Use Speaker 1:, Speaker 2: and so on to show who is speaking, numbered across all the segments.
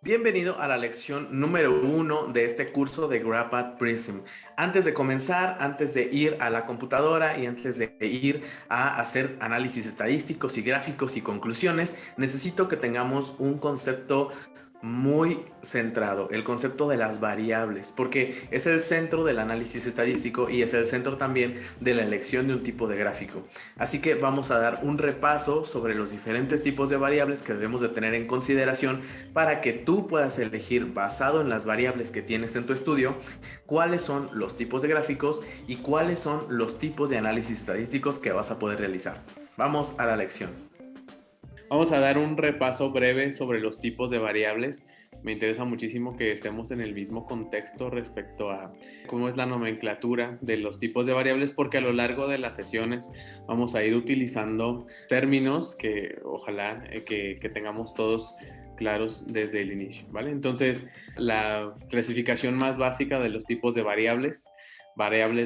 Speaker 1: Bienvenido a la lección número 1 de este curso de GraphPad Prism. Antes de comenzar, antes de ir a la computadora y antes de ir a hacer análisis estadísticos y gráficos y conclusiones, necesito que tengamos un concepto muy centrado, el concepto de las variables, porque es el centro del análisis estadístico y es el centro también de la elección de un tipo de gráfico. Así que vamos a dar un repaso sobre los diferentes tipos de variables que debemos de tener en consideración para que tú puedas elegir, basado en las variables que tienes en tu estudio, cuáles son los tipos de gráficos y cuáles son los tipos de análisis estadísticos que vas a poder realizar. Vamos a la lección.
Speaker 2: Vamos a dar un repaso breve sobre los tipos de variables. Me interesa muchísimo que estemos en el mismo contexto respecto a cómo es la nomenclatura de los tipos de variables, porque a lo largo de las sesiones vamos a ir utilizando términos que ojalá que tengamos todos claros desde el inicio, ¿vale? Entonces, la clasificación más básica de los tipos de variables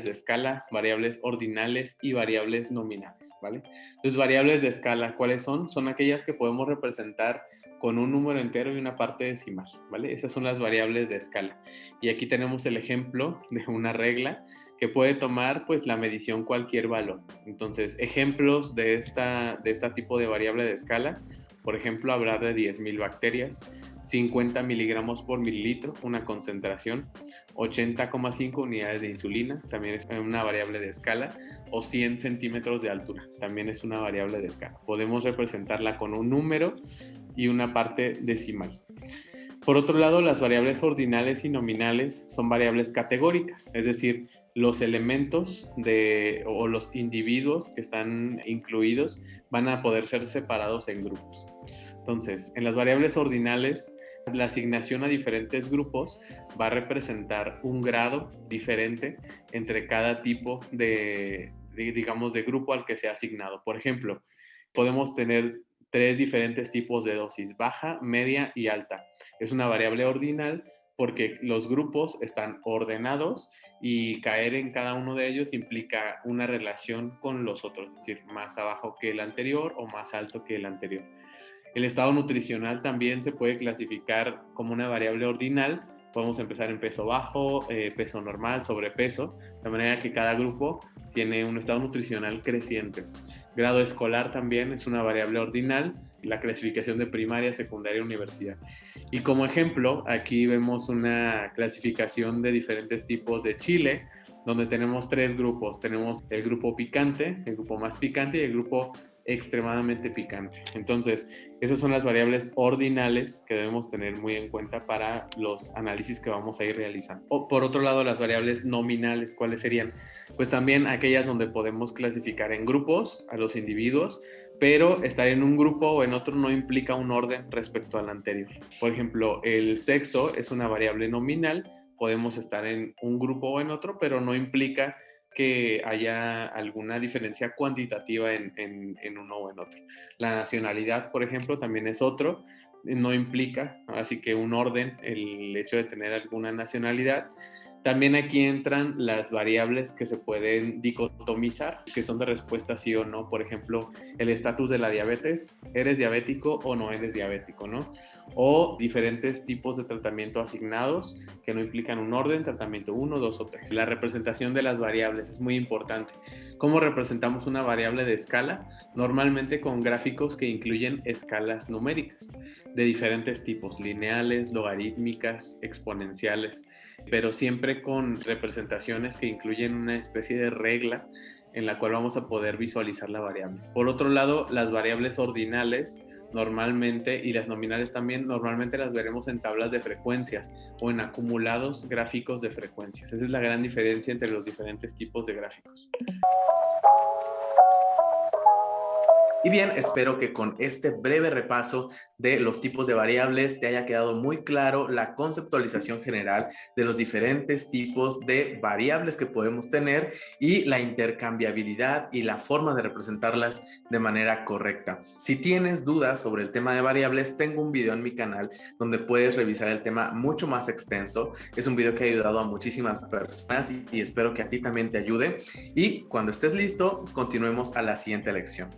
Speaker 2: de escala, variables ordinales y variables nominales, ¿vale? Entonces, variables de escala, ¿cuáles son? Son aquellas que podemos representar con un número entero y una parte decimal, ¿vale? Esas son las variables de escala. Y aquí tenemos el ejemplo de una regla que puede tomar, pues, la medición cualquier valor. Entonces, ejemplos de este tipo de variable de escala, por ejemplo, hablar de 10.000 bacterias, 50 miligramos por mililitro, una concentración, 80,5 unidades de insulina, también es una variable de escala, o 100 centímetros de altura, también es una variable de escala. Podemos representarla con un número y una parte decimal. Por otro lado, las variables ordinales y nominales son variables categóricas, es decir, los elementos o los individuos que están incluidos van a poder ser separados en grupos. Entonces, en las variables ordinales, la asignación a diferentes grupos va a representar un grado diferente entre cada tipo digamos, de grupo al que sea asignado. Por ejemplo, podemos tener 3 diferentes tipos de dosis: baja, media y alta. Es una variable ordinal porque los grupos están ordenados y caer en cada uno de ellos implica una relación con los otros, es decir, más abajo que el anterior o más alto que el anterior. El estado nutricional también se puede clasificar como una variable ordinal. Podemos empezar en peso bajo, peso normal, sobrepeso, de manera que cada grupo tiene un estado nutricional creciente. Grado escolar también es una variable ordinal, la clasificación de primaria, secundaria y universidad. Y como ejemplo, aquí vemos una clasificación de diferentes tipos de chile, donde tenemos 3 grupos. Tenemos el grupo picante, el grupo más picante y el grupo extremadamente picante. Entonces, esas son las variables ordinales que debemos tener muy en cuenta para los análisis que vamos a ir realizando. O, por otro lado, las variables nominales, ¿cuáles serían? Pues también aquellas donde podemos clasificar en grupos a los individuos, pero estar en un grupo o en otro no implica un orden respecto al anterior. Por ejemplo, el sexo es una variable nominal, podemos estar en un grupo o en otro, pero no implica que haya alguna diferencia cuantitativa en uno o en otro. La nacionalidad, por ejemplo, también es otro, no implica, así que un orden, el hecho de tener alguna nacionalidad. También aquí entran las variables que se pueden dicotomizar, que son de respuesta sí o no. Por ejemplo, el estatus de la diabetes, ¿eres diabético o no eres diabético, no? O diferentes tipos de tratamiento asignados que no implican un orden, tratamiento 1, 2 o 3. La representación de las variables es muy importante. ¿Cómo representamos una variable de escala? Normalmente con gráficos que incluyen escalas numéricas de diferentes tipos: lineales, logarítmicas, exponenciales, pero siempre con representaciones que incluyen una especie de regla en la cual vamos a poder visualizar la variable. Por otro lado, las variables ordinales normalmente, y las nominales también, normalmente las veremos en tablas de frecuencias o en acumulados gráficos de frecuencias. Esa es la gran diferencia entre los diferentes tipos de gráficos.
Speaker 1: Y bien, espero que con este breve repaso de los tipos de variables te haya quedado muy claro la conceptualización general de los diferentes tipos de variables que podemos tener y la intercambiabilidad y la forma de representarlas de manera correcta. Si tienes dudas sobre el tema de variables, tengo un video en mi canal donde puedes revisar el tema mucho más extenso. Es un video que ha ayudado a muchísimas personas y espero que a ti también te ayude. Y cuando estés listo, continuemos a la siguiente lección.